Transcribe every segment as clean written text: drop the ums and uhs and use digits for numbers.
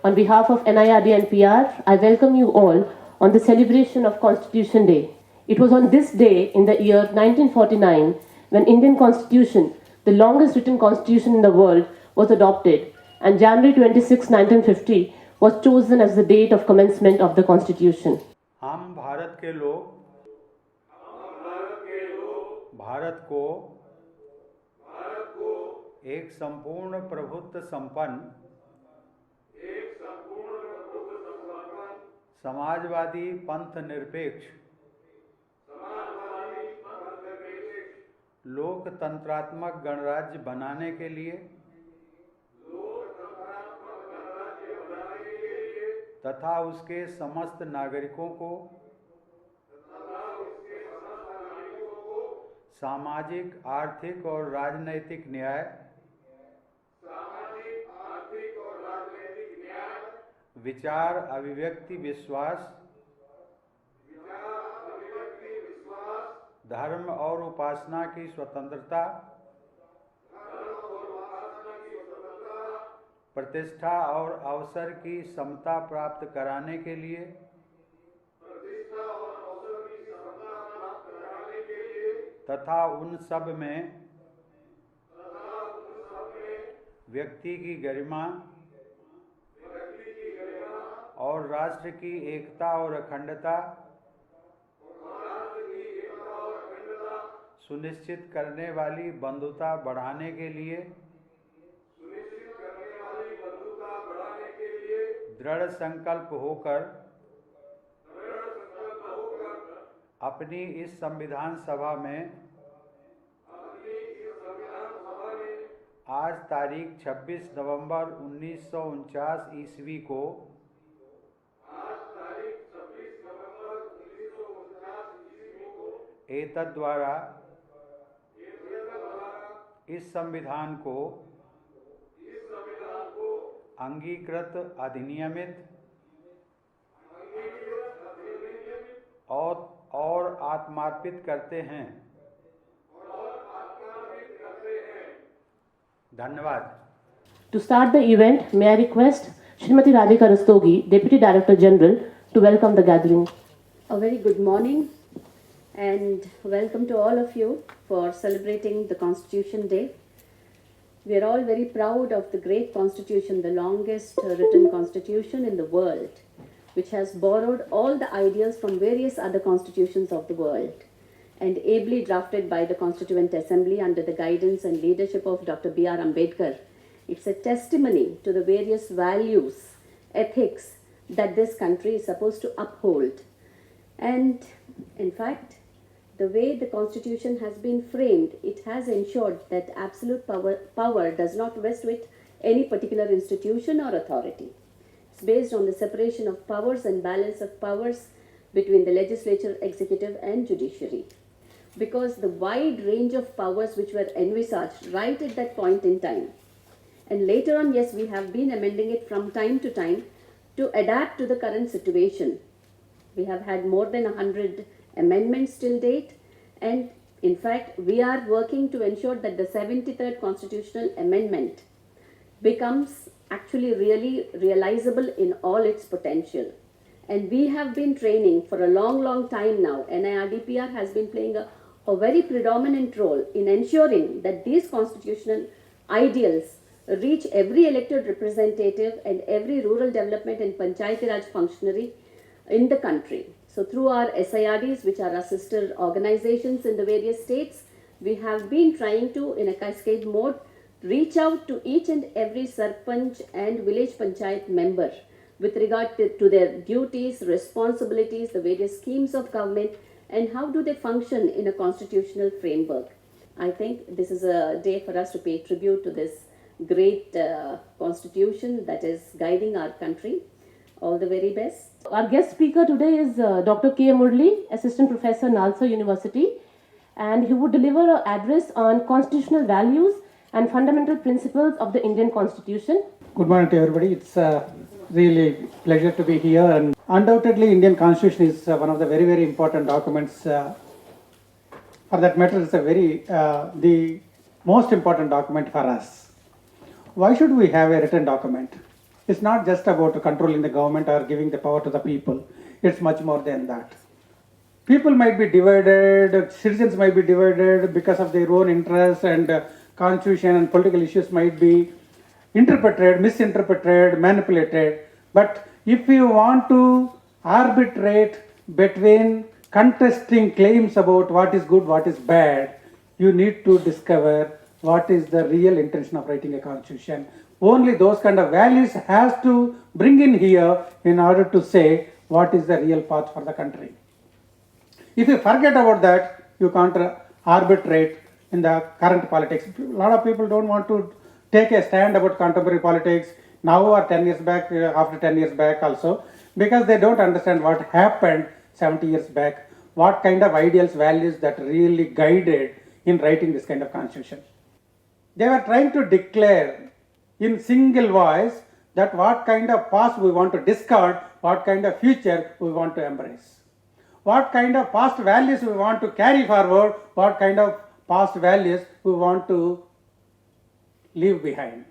On behalf of NIRD and PR, I welcome you all on the celebration of Constitution Day. It was on this day in the year 1949 when Indian Constitution, the longest written constitution in the world, was adopted, and January 26, 1950 was chosen as the date of commencement of the Constitution. हम भारत के लोग भारत को एक संपूर्ण प्रभुत्व संपन्न समाजवादी पंथ निरपेक्ष लोकतंत्रात्मक गणराज्य बनाने के लिए तथा उसके समस्त नागरिकों को सामाजिक, आर्थिक और राजनैतिक न्याय, विचार अभिव्यक्ति विश्वास, धर्म और उपासना की स्वतंत्रता, प्रतिष्ठा और अवसर की समता प्राप्त कराने के लिए तथा उन सब में व्यक्ति की गरिमा और राष्ट्र की एकता और अखंडता सुनिश्चित करने वाली बंधुता बढ़ाने के लिए दृढ़ संकल्प होकर अपनी इस संविधान सभा में आज तारीख 26 नवंबर 1949 ईस्वी को एतद् द्वारा इस संविधान को अंगीकृत, अधिनियमित और आत्मार्पित करते हैं। धन्यवाद। To start the event, may I request Srimati Radhika Rastogi, Deputy Director General, to welcome the gathering. A very good morning and welcome to all of you for celebrating the Constitution Day. We are all very proud of the great Constitution, the longest written constitution in the world, which has borrowed all the ideals from various other constitutions of the world and ably drafted by the Constituent Assembly under the guidance and leadership of Dr. B.R. Ambedkar. It's a testimony to the various values, ethics that this country is supposed to uphold. And in fact, the way the Constitution has been framed, it has ensured that absolute power does not vest with any particular institution or authority. It's based on the separation of powers and balance of powers between the legislature, executive and judiciary. Because the wide range of powers which were envisaged right at that point in time, and later on, yes, we have been amending it from time to time to adapt to the current situation. We have had more than 100 amendments till date, and in fact, we are working to ensure that the 73rd Constitutional Amendment becomes actually really realizable in all its potential. And we have been training for a long time now. NIRDPR has been playing a very predominant role in ensuring that these constitutional ideals reach every elected representative and every rural development and Panchayati Raj functionary in the country. So through our SIRDs, which are our sister organizations in the various states, we have been trying to, in a cascade mode, reach out to each and every Sarpanch and village Panchayat member with regard to their duties, responsibilities, the various schemes of government, and how do they function in a constitutional framework. I think this is a day for us to pay tribute to this great constitution that is guiding our country. All the very best. Our guest speaker today is Dr. K. Murli, Assistant Professor, Nalsa University, and he would deliver an address on constitutional values and fundamental principles of the Indian Constitution. Good morning to everybody. It's really pleasure to be here, and undoubtedly Indian Constitution is one of the very important documents. For that matter, it's the most important document for us. Why should we have a written document? It's not just about controlling the government or giving the power to the people. It's much more than that. People might be divided, citizens might be divided because of their own interests, and constitution and political issues might be interpreted, misinterpreted, manipulated. But if you want to arbitrate between contesting claims about what is good, what is bad, you need to discover what is the real intention of writing a constitution. Only those kind of values has to bring in here in order to say what is the real path for the country. If you forget about that, you can't arbitrate in the current politics. A lot of people don't want to take a stand about contemporary politics now or 10 years back, after 10 years back also, because they don't understand what happened 70 years back, what kind of ideals, values that really guided in writing this kind of constitution. They were trying to declare in single voice that what kind of past we want to discard, what kind of future we want to embrace, what kind of past values we want to carry forward, what kind of past values we want to leave behind.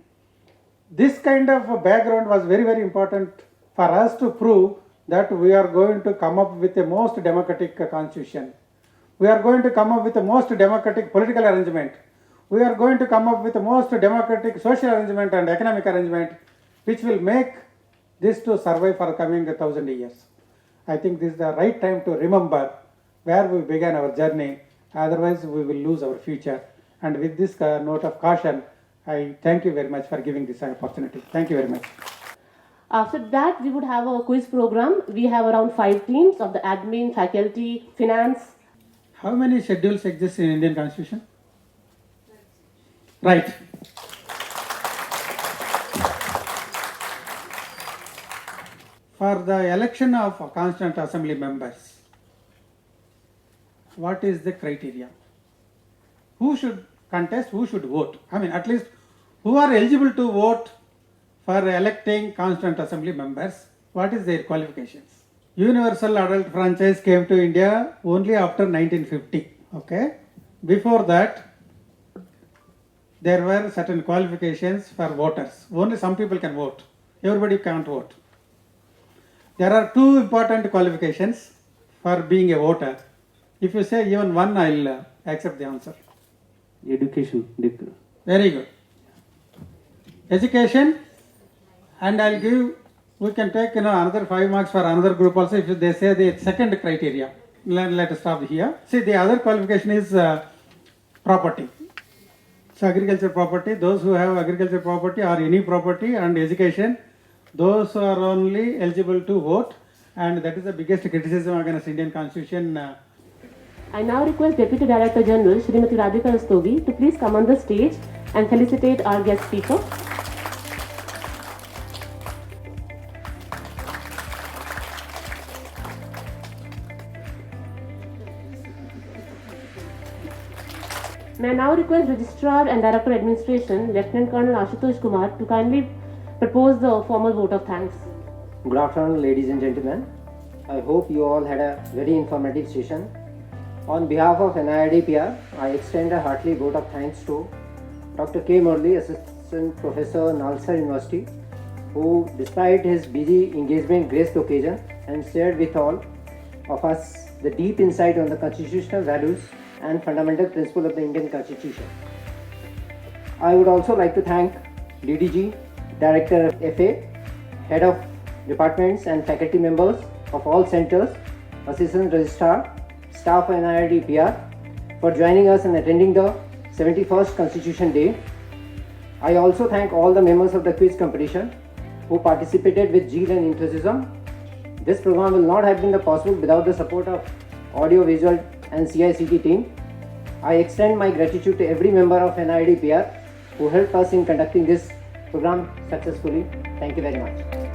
This kind of a background was very, very important for us to prove that we are going to come up with the most democratic constitution. We are going to come up with the most democratic political arrangement. We are going to come up with the most democratic social arrangement and economic arrangement, which will make this to survive for coming 1,000 years. I think this is the right time to remember where we began our journey, otherwise we will lose our future. And with this note of caution, I thank you very much for giving this opportunity. Thank you very much. After that, we would have a quiz program. We have around 5 teams of the admin, faculty, finance. How many schedules exist in Indian Constitution? Right. For the election of Constituent Assembly members, what is the criteria? Who should contest, who should vote? I mean, at least who are eligible to vote for electing Constituent Assembly members? What is their qualifications? Universal adult franchise came to India only after 1950. Okay. Before that, there were certain qualifications for voters. Only some people can vote. Everybody can't vote. There are 2 important qualifications for being a voter. If you say even one, I'll accept the answer. Education. Very good. Education, and I'll give, we can take another 5 marks for another group also if they say the second criteria. Let us stop here. See, the other qualification is property. So agriculture property, those who have agriculture property or any property, and education, those are only eligible to vote, and that is the biggest criticism against Indian Constitution. I now request Deputy Director General Srimati Radhika Rastogi to please come on the stage and felicitate our guest speaker. May I now request Registrar and Director Administration, Lieutenant Colonel Ashutosh Kumar, to kindly propose the formal vote of thanks. Good afternoon, ladies and gentlemen. I hope you all had a very informative session. On behalf of NIRDPR, I extend a hearty vote of thanks to Dr. K. Murli, Assistant Professor, Nalsar University, who, despite his busy engagement, graced the occasion and shared with all of us the deep insight on the constitutional values and fundamental principles of the Indian Constitution. I would also like to thank DDG, Director FA, Head of Departments and faculty members of all centers, Assistant Registrar, staff of NIRDPR for joining us and attending the 71st Constitution Day. I also thank all the members of the quiz competition who participated with zeal and enthusiasm. This program will not have been possible without the support of audio, visual and CICT team. I extend my gratitude to every member of NIRDPR who helped us in conducting this program successfully. Thank you very much.